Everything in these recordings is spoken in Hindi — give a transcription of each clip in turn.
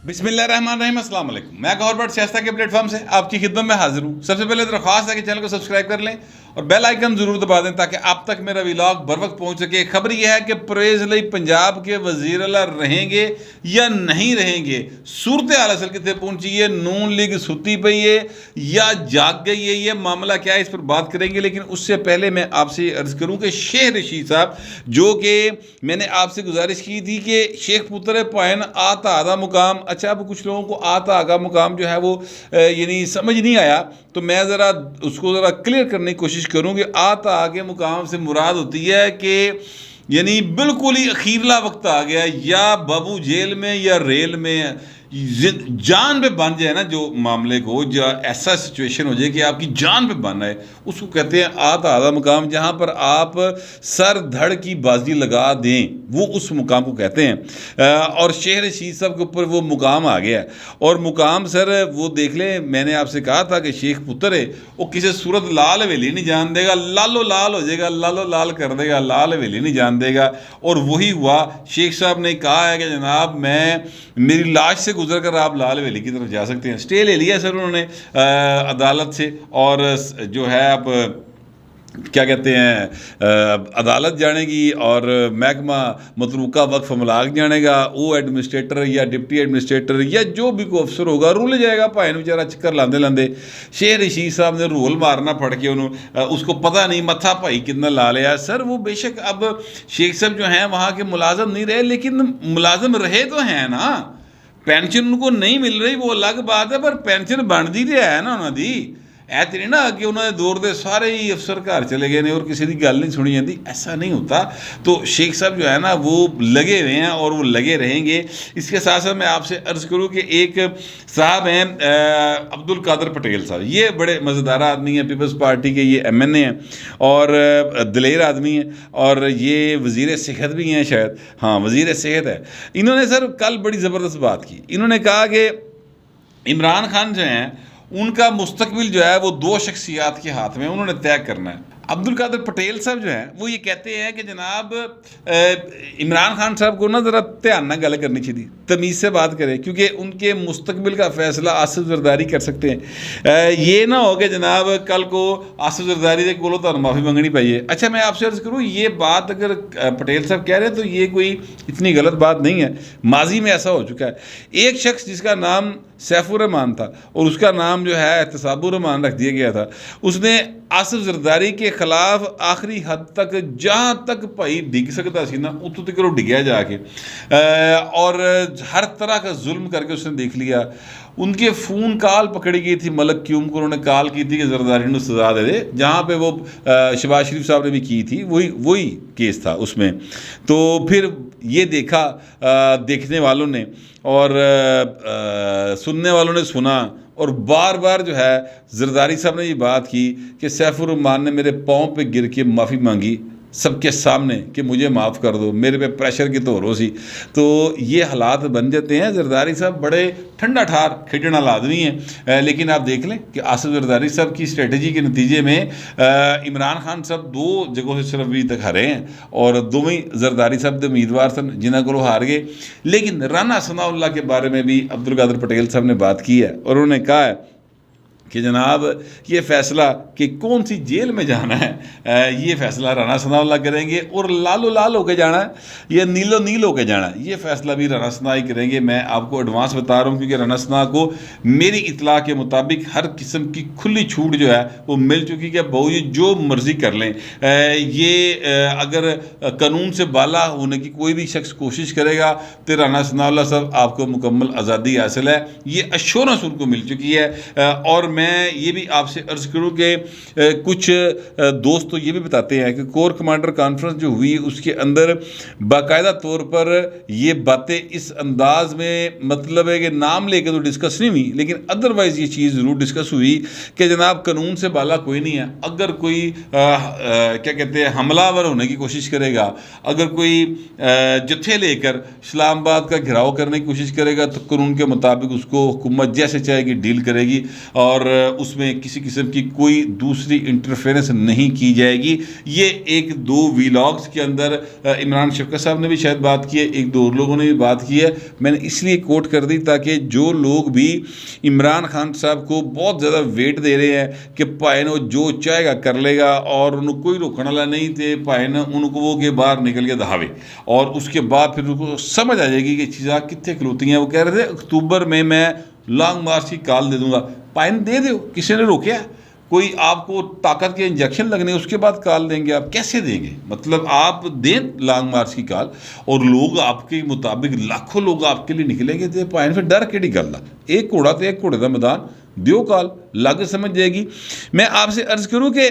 बिस्मिल्लाहिर्रहमानिर्रहीम, अस्सलाम वालेकुम। मैं गौहर बट शाइस्ता के प्लेटफॉर्म से आपकी खिदमत में हाजिर हूँ। सबसे पहले दरख्वास्त है कि चैनल को सब्सक्राइब कर लें और बेल आइकन जरूर दबा दें ताकि आप तक मेरा व्लॉग बर वक्त पहुँच सके। खबर यह है कि परवेज़ अली पंजाब के वज़ीर आला रहेंगे या नहीं रहेंगे। सूरत हाल असल कितने पहुँची है, नून लीग सुती पई है या जाग गई है, ये मामला क्या है, इस पर बात करेंगे। लेकिन उससे पहले मैं आपसे अर्ज़ करूँ कि शेख रशीद साहब, जो कि मैंने आपसे गुजारिश की थी कि शेख पुत्र पायन आता आधा मुकाम, अच्छा अब कुछ लोगों को आता आगा मुकाम जो है वो यानी समझ नहीं आया, तो मैं ज़रा उसको ज़रा क्लियर करने की कोशिश करूँ कि आता आगे मुकाम से मुराद होती है कि यानी बिल्कुल ही अखीरला वक्त आ गया, या बाबू जेल में या रेल में जान पे बन जाए ना, जो मामले को जो ऐसा सिचुएशन हो जाए कि आपकी जान पे बन है, उसको कहते हैं आता आधा मुकाम। जहाँ पर आप सर धड़ की बाजी लगा दें वो उस मुकाम को कहते हैं। और शेख रशीद साहब के ऊपर वो मुकाम आ गया। और मुकाम सर वो देख लें, मैंने आपसे कहा था कि शेख पुत्र है वो किसी सूरत लाल हवेली नहीं जान देगा, लालो लाल हो जाएगा, लालो लाल कर देगा, लाल हवेली नहीं जान देगा। और वही हुआ। शेख साहब ने कहा है कि जनाब मैं मेरी लाश से गुजर कर आप लाल हवेली की तरफ जा सकते हैं। स्टे ले लिया सर उन्होंने अदालत से, और जो है आप क्या कहते हैं अदालत जानेगी और महकमा मतरूका वक्फ अमलाक जानेगा, वो एडमिनिस्ट्रेटर या डिप्टी एडमिनिस्ट्रेटर या जो भी कोई अफसर होगा रूल जाएगा। भाई बेचारा चक्कर लाते लाते शेख रशीद साहब ने रोल मारना पड़ के उन्होंने, उसको पता नहीं मत्था भाई कितना ला लिया। सर वो बेशक अब शेख साहब जो हैं वहाँ के मुलाजम नहीं रहे, लेकिन मुलाजम रहे तो हैं ना। पेंशन उनको नहीं मिल रही वो अलग बात है, पर पेंशन बनती तो है ना उन्होंने। ऐ तो नहीं ना कि उन्होंने दौर दे सारे ही अफसर घर चले गए ने और किसी की गल नहीं सुनी जाती, ऐसा नहीं होता। तो शेख साहब जो है ना वो लगे हुए हैं और वो लगे रहेंगे। इसके साथ साथ मैं आपसे अर्ज़ करूँ कि एक साहब हैं अब्दुल कादर पटेल साहब, ये बड़े मज़ेदार आदमी हैं, पीपल्स पार्टी के ये MNA हैं और दलेर आदमी हैं, और ये वज़ीर सेहत भी हैं शायद, हाँ वज़ीर सेहत है। इन्होंने सर कल बड़ी ज़बरदस्त बात की। इन्होंने कहा कि इमरान खान जो हैं उनका मुस्तकबिल जो है वो दो शख्सियात के हाथ में उन्होंने तय करना है। अब्दुल कादर पटेल साहब जो हैं वो ये कहते हैं कि जनाब इमरान खान साहब को ना ज़रा ध्यान ना गल करनी चाहिए, तमीज़ से बात करें, क्योंकि उनके मुस्तकबिल का फ़ैसला आसिफ जरदारी कर सकते हैं। ये ना हो कि जनाब कल को आसिफ जरदारी के कोलो तो माफ़ी मंगनी पाइए। अच्छा मैं आपसे अर्ज़ करूँ, ये बात अगर पटेल साहब कह रहे हैं तो ये कोई इतनी गलत बात नहीं है। माजी में ऐसा हो चुका है। एक शख्स जिसका नाम सैफुर रहमान था और उसका नाम जो है एहतसाबुर रहमान रख दिया गया था, उसने आसिफ जरदारी के खिलाफ आखिरी हद तक जहाँ तक भाई डिग सकता सी ना उतों तक वो डिगया जाके, और हर तरह का जुल्म करके उसने देख लिया। उनके फ़ोन कॉल पकड़ी गई थी, मलक क्यूम को उन्होंने कॉल की थी कि जरदारी को सजा दे दे, जहाँ पे वो शहबाज शरीफ साहब ने भी की थी, वही केस था उसमें। तो फिर ये देखा देखने वालों ने और सुनने वालों ने सुना, और बार बार जो है जरदारी साहब ने ये बात की कि सैफुर रहमान ने मेरे पाँव पे गिर के माफ़ी मांगी सबके सामने कि मुझे माफ़ कर दो, मेरे पे प्रेशर की तो रोसी। तो ये हालात बन जाते हैं। जरदारी साहब बड़े ठंडा ठार खेडने वाला आदमी हैं, लेकिन आप देख लें कि आसिफ जरदारी साहब की स्ट्रेटजी के नतीजे में इमरान खान साहब 2 जगहों से सिर्फ अभी तक हारे हैं, और दोवें जरदारी साहब के उम्मीदवार सन जिन्हों को हार गए। लेकिन राना सनाउल्लाह के बारे में भी अब्दुल कादर पटेल साहब ने बात की है, और उन्होंने कहा है कि जनाब ये फ़ैसला कि कौन सी जेल में जाना है, ये फ़ैसला राना सनाउल्लाह करेंगे, और लालो लाल होकर जाना है या नीलो नील होकर जाना है, ये फ़ैसला भी राना सना ही करेंगे। मैं आपको एडवांस बता रहा हूँ, क्योंकि राना सना को मेरी इतला के मुताबिक हर किस्म की खुली छूट जो है वो मिल चुकी है। बहू ये जो मर्ज़ी कर लें, ये अगर कानून से बाला होने की कोई भी शख्स कोशिश करेगा तो राना सनाउल्लाह साहब आपको मुकम्मल आज़ादी हासिल है, ये अश्योरेंस उनको मिल चुकी है। और मैं ये भी आपसे अर्ज़ करूँ कि कुछ दोस्त तो ये भी बताते हैं कि कोर कमांडर कॉन्फ्रेंस जो हुई उसके अंदर बाकायदा तौर पर ये बातें इस अंदाज में, मतलब है कि नाम लेके तो डिस्कस नहीं हुई, लेकिन अदरवाइज़ ये चीज़ ज़रूर डिस्कस हुई कि जनाब कानून से बाला कोई नहीं है। अगर कोई क्या कहते हैं हमलावर होने की कोशिश करेगा, अगर कोई जत्थे लेकर इस्लामाबाद का घेराव करने की कोशिश करेगा, तो कानून के मुताबिक उसको हुकूमत जैसे चाहेगी डील करेगी। और उसमें किसी किस्म की कोई दूसरी इंटरफेरेंस नहीं की जाएगी। ये एक दो वीलॉग्स के अंदर इमरान शफकत साहब ने भी शायद बात की है, एक दो और लोगों ने भी बात की है। मैंने इसलिए कोट कर दी ताकि जो लोग भी इमरान खान साहब को बहुत ज़्यादा वेट दे रहे हैं कि भाई ने जो चाहेगा कर लेगा और उन्होंने कोई रोकने वाला नहीं थे, भाई ने उनको वो के बाहर निकल के दहावे और उसके बाद फिर उनको समझ आ जाएगी कि चीज़ें कितने खलोती हैं। वो कह रहे थे अक्टूबर में मैं लॉन्ग मार्च की कॉल दे दूंगा, भाई ने दे दो, किसी ने रोका? कोई आपको ताकत के इंजेक्शन लगने उसके बाद कॉल देंगे? आप कैसे देंगे? मतलब आप दें लॉन्ग मार्च की कॉल और लोग आपके मुताबिक लाखों लोग आपके लिए निकलेंगे तो भाई फिर डर केड़ी गल है? एक घोड़ा तो एक घोड़े का मैदान, दियो कॉल, लग समझ जाएगी। मैं आपसे अर्ज़ करूँ कि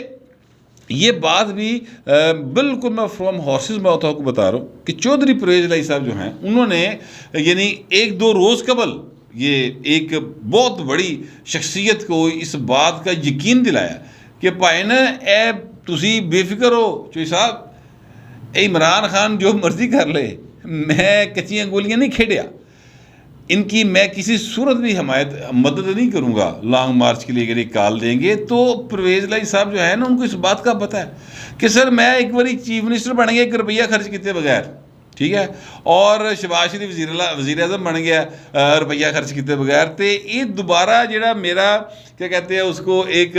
ये बात भी बिल्कुल मैं फ्रॉम हॉर्सेस माउथ आपको बता रहा हूँ कि चौधरी परवेज़ इलाही साहब जो हैं उन्होंने यानी एक दो रोज़ कबल ये एक बहुत बड़ी शख्सियत को इस बात का यकीन दिलाया कि भाई ने ए तुसी बेफिक्र हो चोई साहब, इमरान खान जो मर्जी कर ले, मैं कच्चियाँ गोलियाँ नहीं खेड़िया, इनकी मैं किसी सूरत भी मदद नहीं करूँगा लॉन्ग मार्च के लिए। अगर ये कॉल देंगे तो परवेज़ इलाही साहब जो है ना उनको इस बात का पता है कि सर मैं एक बार चीफ मिनिस्टर बन गया 1 रुपया खर्च किए बगैर, ठीक है, और शहबाज शरीफ वज़ीर आज़म बन गया रुपया खर्च किए बगैर, तो ये दोबारा जो मेरा क्या कहते हैं उसको एक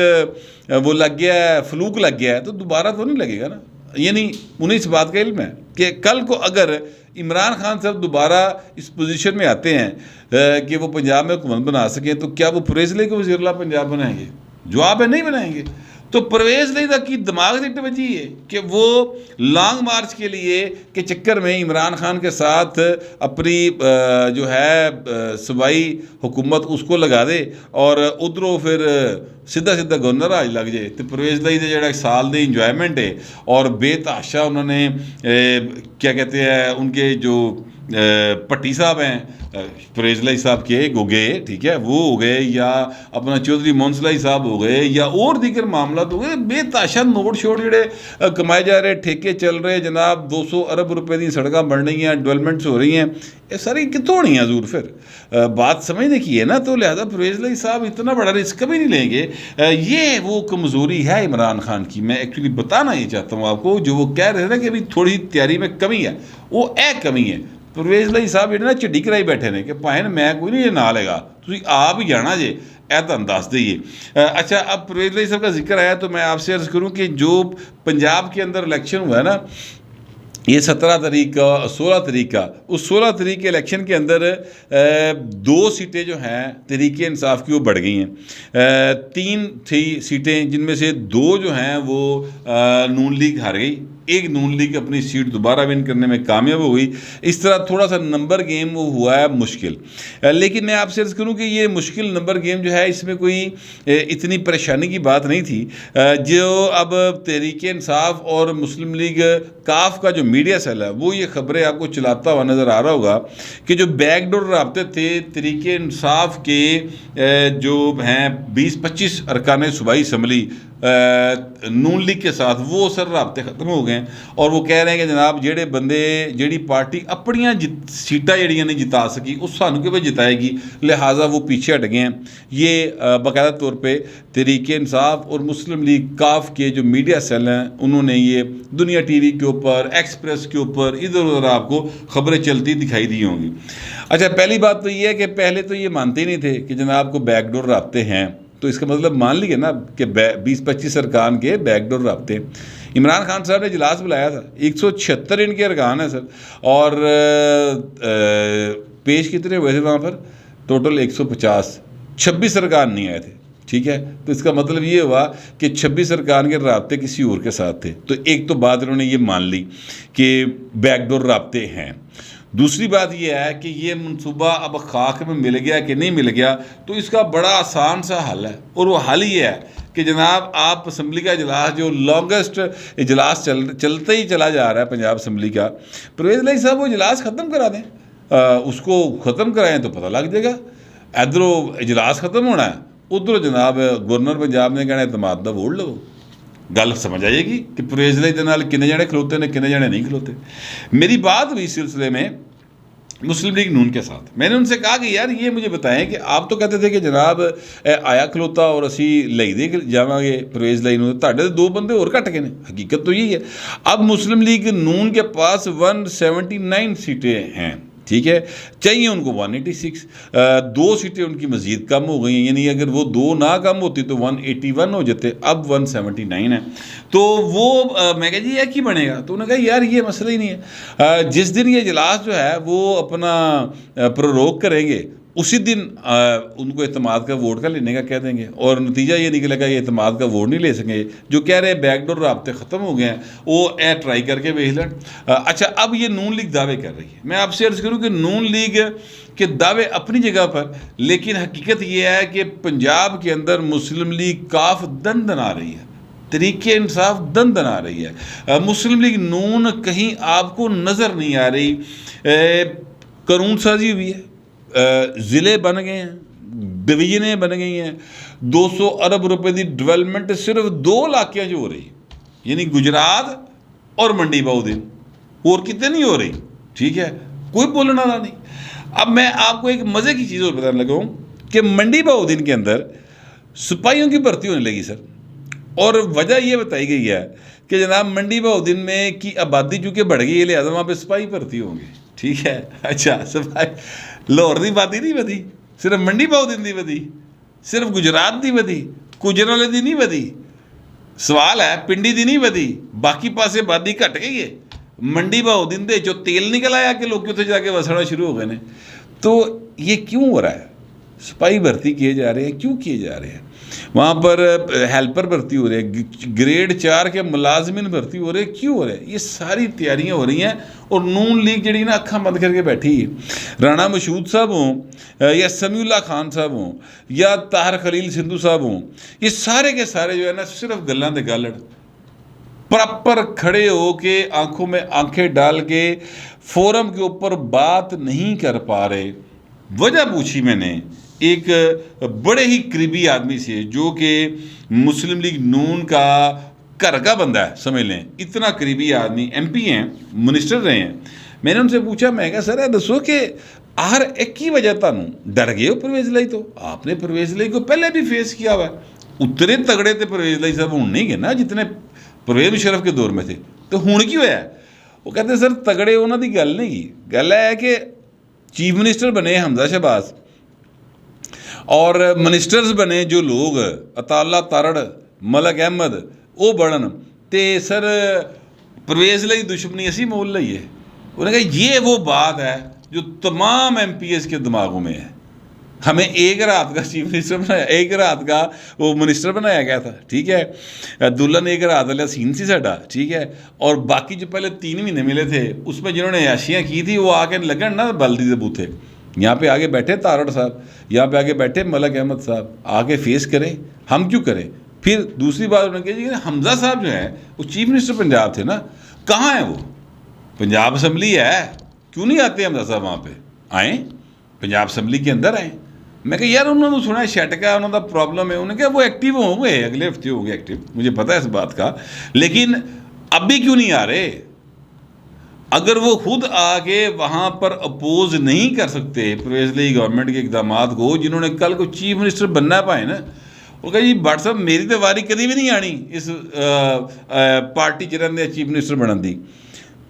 वो लग गया है, फ्लूक लग गया है, तो दोबारा तो नहीं लगेगा ना। यानी उन्हें इस बात का इल्म है कि कल को अगर इमरान खान साहब दोबारा इस पोजीशन में आते हैं कि वो पंजाब में हुकूमत बना सकें तो क्या वो परवेज़ इलाही को वज़ीर-ए-आला पंजाब बनाएंगे? जवाब है नहीं बनाएंगे। तो परवेज़ इलाही की दिमाग से वजह है कि वो लॉन्ग मार्च के लिए के चक्कर में इमरान खान के साथ अपनी जो है सूबाई हुकूमत उसको लगा दे और उधरों फिर सीधा सीधा गवर्नर आज लग जाए। तो परवेज़ इलाही का जो साल की इंजॉयमेंट है और बेतहाशा उन्होंने क्या कहते हैं उनके जो भट्टी साहब हैं परवेज़ इलाही साहब के हो गए, ठीक है, वो हो गए, या अपना चौधरी मोहन इलाही साहब हो गए, या और दीगर मामला हो गए, बेताशा नोट शोट जोड़े कमाए जा रहे, ठेके चल रहे जनाब, 200 अरब रुपए की सड़कें बन रही हैं, डेवलपमेंट्स हो रही हैं, ये सारी कितों होनी है हजूर? फिर बात समझने की है ना। तो लिहाजा परवेज़ इलाही साहब इतना बड़ा रिस्क कभी नहीं लेंगे। ये वो कमज़ोरी है इमरान खान की, मैं एक्चुअली बताना ये चाहता हूँ आपको। जो वो कह रहे थे ना कि अभी थोड़ी तैयारी में कमी है, वो कमी है। परवेज़ इलाही साहब जो ना झिड्डी कराई बैठे ने कि भाई मैं कोई नहीं ना लेगा, तुम आप ही जाना जे, तुम दस दईए। अच्छा, अब परवेज़ इलाही साहब का जिक्र आया तो मैं आपसे अर्ज़ करूँ कि जो पंजाब के अंदर इलेक्शन हुआ है ना, ये 17 तारीख का 16 तारीख का, उस 16 तारीख के इलेक्शन के अंदर 2 सीटें जो हैं तहरीक इंसाफ की वो बढ़ गई हैं। 3 थी सीटें जिनमें से 2 जो हैं वो नून लीग हार गई, एक नून लीग अपनी सीट दोबारा विन करने में कामयाब हो गई। इस तरह थोड़ा सा नंबर गेम वो हुआ है मुश्किल। लेकिन मैं आपसे अर्ज़ करूँ कि ये मुश्किल नंबर गेम जो है इसमें कोई इतनी परेशानी की बात नहीं थी। जो अब तहरीक इंसाफ और मुस्लिम लीग काफ का जो मीडिया सेल है वो ये खबरें आपको चलाता हुआ नज़र आ रहा होगा कि जो बैकडोर राब्ते थे तहरीक इंसाफ के जो हैं 20-25 अरकान सूबाई असम्बली नून लीग के साथ, वो सर राब्ते ख़त्म हो गए और वो कह रहे हैं कि जनाब जेड़े बंदे जेड़ी पार्टी अपनियां सीटां जड़ियां नहीं जिता सकी उस सानू कि जिताएगी, लिहाजा वो पीछे हट गए हैं। ये बाकायदा तौर पे तहरीक इंसाफ और मुस्लिम लीग काफ के जो मीडिया सेल हैं उन्होंने ये दुनिया टीवी के ऊपर, एक्सप्रेस के ऊपर, इधर उधर आपको खबरें चलती दिखाई दी होंगी। अच्छा, पहली बात तो ये है कि पहले तो ये मानते ही नहीं थे कि जनाब को बैकडोर राब्ते हैं, तो इसका मतलब मान लीजिए ना कि 20-25 अरकान के बैकडोर राब्ते। इमरान खान साहब ने इजलास बुलाया था, 176 इनके अरकान है सर, और पेश कितने हुए थे वहाँ पर? टोटल 150, 26 अरकान नहीं आए थे, ठीक है। तो इसका मतलब ये हुआ कि 26 अरकान के राब्ते किसी और के साथ थे। तो एक तो बात इन्होंने ये मान ली कि बैकडोर राब्ते हैं। दूसरी बात यह है कि ये मनसूबा अब खाक में मिल गया कि नहीं मिल गया, तो इसका बड़ा आसान सा हल है, और वो हल ये है कि जनाब आप असम्बली का इजलास जो लॉन्गेस्ट इजलास चलते ही चला जा रहा है पंजाब असम्बली का, परवेज़ इलाही साहब वो इजलास ख़त्म करा दें, उसको ख़त्म कराएं तो पता लग जाएगा। इधरों इजलास ख़त्म होना है, उधरों जनाब गवर्नर पंजाब ने कहना इतमाद दा वोट लो, गल समझ आएगी कि परवेज़ इलाही दे नाल किन्ने जने खलोते ने किन्ने जने नहीं खलोते। मेरी बात हुई इस सिलसिले में मुस्लिम लीग नून के साथ। मैंने उनसे कहा कि यार ये मुझे बताएं कि आप तो कहते थे कि जनाब आया खलोता और असी लई दे जावांगे परवेज़ लाई नूं, तुहाडे दो बंदे होर घट गए ने। हकीकत तो यही है। अब मुस्लिम लीग नून के पास 179 सीटें हैं, ठीक है, चाहिए उनको 186, दो सीटें उनकी मज़ीद कम हो गई हैं, यानी अगर वो दो ना कम होती तो 181 हो जाते, अब 179 है। तो वो मैं कहा जी यह की बनेगा, तो उन्होंने कहा यार ये मसला ही नहीं है, जिस दिन ये इजलास जो है वो अपना प्ररोग करेंगे उसी दिन उनको एतमाद का वोट का लेने का कह देंगे, और नतीजा ये निकलेगा ये एतमाद का वोट नहीं ले सकेंगे। जो कह रहे हैं बैकडोर राब्ते ख़त्म हो गए हैं, वो ए ट्राई करके देख लें। अच्छा, अब ये नून लीग दावे कर रही है। मैं आपसे अर्ज़ करूँ कि नून लीग के दावे अपनी जगह पर, लेकिन हकीकत ये है कि पंजाब के अंदर मुस्लिम लीग काफ दन दना रही है, तरीके इंसाफ दन दना रही है। मुस्लिम लीग नून कहीं आपको नज़र नहीं आ रही। कानून साजी हुई है, ज़िले बन गए हैं, डिवीजनें बन गई हैं, 200 अरब रुपए की डिवेलपमेंट सिर्फ 2 इलाकों हो रही, यानी गुजरात और मंडी बहुदीन, और कितने नहीं हो रही, ठीक है, कोई बोलने वाला नहीं। अब मैं आपको एक मज़े की चीज़ और बताने लगा हूँ कि मंडी बहुदीन के अंदर सिपाहियों की भर्ती होने लगी सर, और वजह यह बताई गई है कि जनाब मंडी बहुदीन में की आबादी चूँकि बढ़ गई है, लिहाजा वहाँ पर सिपाही भर्ती होंगे, ठीक है। अच्छा, सिपाही लाहौर की आबादी नहीं वधी, सिर्फ मंडी बहुदीन की वधी, सिर्फ गुजरात की वधी, गुजराले की नहीं वधी। सवाल है पिंडी की नहीं वधी, बाकी पासे आबादी घट गई है। मंडी बहुदीन दे जो तेल निकल आया कि लोग उत्थे जाके वसना शुरू हो गए हैं। तो ये क्यों हो रहा है? सिपाही भर्ती किए जा रहे हैं, क्यों किए जा रहे हैं? वहाँ पर हेल्पर भर्ती हो रहे हैं, ग्रेड 4 के मुलाजमिन भर्ती हो रहे हैं, क्यों हो रहे हैं? ये सारी तैयारियाँ हो रही हैं, और नून लीग जी ना अखा बंद करके बैठी है। राणा मशहूद साहब हों या समीउल्लाह खान साहब हों या ताहर खलील सिंधु साहब हों, ये सारे के सारे जो है ना सिर्फ गल्लां दे गल्लड़, प्रॉपर खड़े हो के आंखों में आंखें डाल के फोरम के ऊपर बात नहीं कर पा रहे। वजह पूछी मैंने एक बड़े ही करीबी आदमी से, जो कि मुस्लिम लीग नून का घर का बंदा है, समझ लें, इतना करीबी आदमी, MP हैं, मिनिस्टर रहे हैं। मैंने उनसे पूछा, मैं कहा सर दसो कि हर एक की वजह तुम डर गए हो परवेज़ लाई तो? आपने परवेज़ लाई को पहले भी फेस किया हुआ है, उतरे तगड़े तो परवेज़ लाई साहब हूँ नहीं गए ना जितने परवेज़ मुशर्रफ के दौर में थे। तो हूँ की होया? वो कहते सर तगड़े उन्होंने की गल नहीं की, गल है कि चीफ मिनिस्टर बने हमजा शहबाज और मिनिस्टर्स बने जो लोग अताउल्ला तारड़, मलक अहमद, वो बढ़न तो सर परवेज़ लाई दुश्मनी असी मोल लईए। उन्होंने कहा ये वो बात है जो तमाम MPs के दिमागों में है। हमें एक रात का चीफ मिनिस्टर बनाया, एक रात का वो मिनिस्टर बनाया गया था, ठीक है, दुल्हन एक रात वाला सीन सी साडा, ठीक है, और बाकी जो पहले 3 महीने मिले थे उसमें जिन्होंने याशियाँ की थी वो आके लगन ना बल्दी से बूथे। यहाँ पे आगे बैठे तारड़ साहब, यहाँ पे आगे बैठे मलक अहमद साहब, आके फेस करें, हम क्यों करें? फिर दूसरी बात उन्होंने कही कि हमजा साहब जो है वो चीफ मिनिस्टर पंजाब थे ना, कहाँ हैं वो? पंजाब असम्बली है, क्यों नहीं आते हमजा साहब वहाँ पे? आएँ, पंजाब असम्बली के अंदर आएँ। मैं कहा यार उन्होंने सुना शटका है, उन्होंने प्रॉब्लम है। उन्होंने कहा वो एक्टिव होंगे, अगले हफ्ते होंगे एक्टिव, मुझे पता है इस बात का, लेकिन अब भी क्यों नहीं आ रहे? अगर वो खुद आके वहाँ पर अपोज नहीं कर सकते परवेज़ लाई गवर्नमेंट के इकदाम को, जिन्होंने कल को चीफ मिनिस्टर बनना पाए ना, वो कहा जी भट्ट साहब मेरी तो वारी कभी भी नहीं आनी इस पार्टी च रहिंदे चीफ मिनिस्टर बनने की,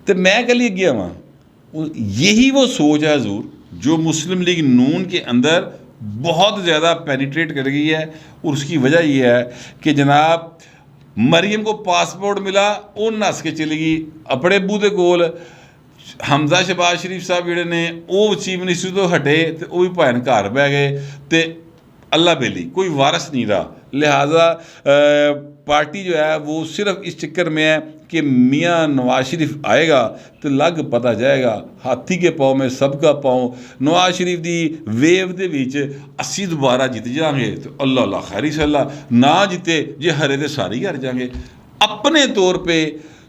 तो मैं कल अगे आवां। यही वो सोच है हजूर जो मुस्लिम लीग नून के अंदर बहुत ज़्यादा पेनिट्रेट कर गई है, और उसकी वजह यह है कि जनाब मरियम को पासपोर्ट मिला, वो नस के चली गई अपने अबू के कोल। हमजा शहबाज शरीफ साहब जिहड़े ने वो चीफ मिनिस्टर तो हटे तो वह भी भैन घर बह गए, तो अल्लाह बेली कोई वारस नहीं रहा। लिहाजा पार्टी जो है वो सिर्फ इस चक्कर में है कि मियाँ नवाज शरीफ आएगा तो लग पता जाएगा, हाथी के पाँव में सबका पाँव। नवाज शरीफ की वेव के बीच असी दोबारा जित जाएंगे तो अल्लाह अल्लाह खैरी सल्ला, ना जिते जे हरे तो सारे ही हार जाएंगे। अपने तौर पे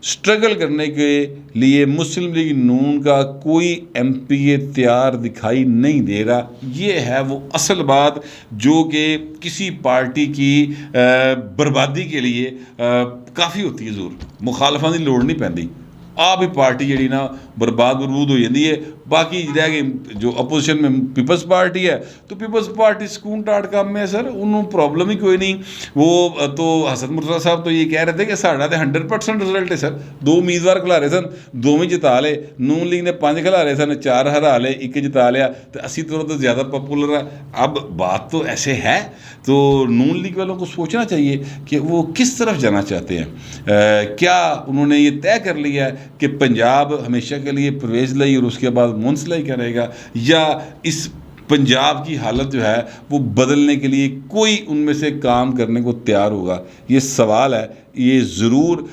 स्ट्रगल करने के लिए मुस्लिम लीग नून का कोई MPA तैयार दिखाई नहीं दे रहा। ये है वो असल बात जो कि किसी पार्टी की बर्बादी के लिए काफ़ी होती है। ज़रूर मुखालफा की लोड़ नहीं पैंदी, आप ही पार्टी जी ना बर्बाद बरबूद हो जाती है। बाकी रह गई जो अपोजिशन में पीपल्स पार्टी है, तो पीपल्स पार्टी सकून टाट काम में है सर, उन्होंने प्रॉब्लम ही कोई नहीं। वो तो हसन मुर्तज़ा साहब तो ये कह रहे थे कि साढ़ा तो 100% रिजल्ट है सर, 2 उम्मीदवार खिला रहे सन, 2 ही जिता ले। नून लीग ने 5 खिला रहे सन, 4 हरा ले, 1 जिता लिया, तो असी तो ज़्यादा पॉपुलर है। अब बात तो ऐसे है, तो नून लीग वालों को सोचना चाहिए कि वो किस तरफ जाना चाहते हैं। क्या उन्होंने ये तय कर लिया है कि पंजाब हमेशा के लिए परवेज़ लाई और उसके बाद मुंस लाई करेगा, या इस पंजाब की हालत जो है वो बदलने के लिए कोई उनमें से काम करने को तैयार होगा? ये सवाल है। ये ज़रूर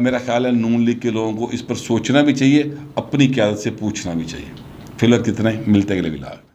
मेरा ख्याल है नून लीग के लोगों को इस पर सोचना भी चाहिए, अपनी क़यादत से पूछना भी चाहिए। फिलहाल कितना ही, मिलते अगले व्लॉग।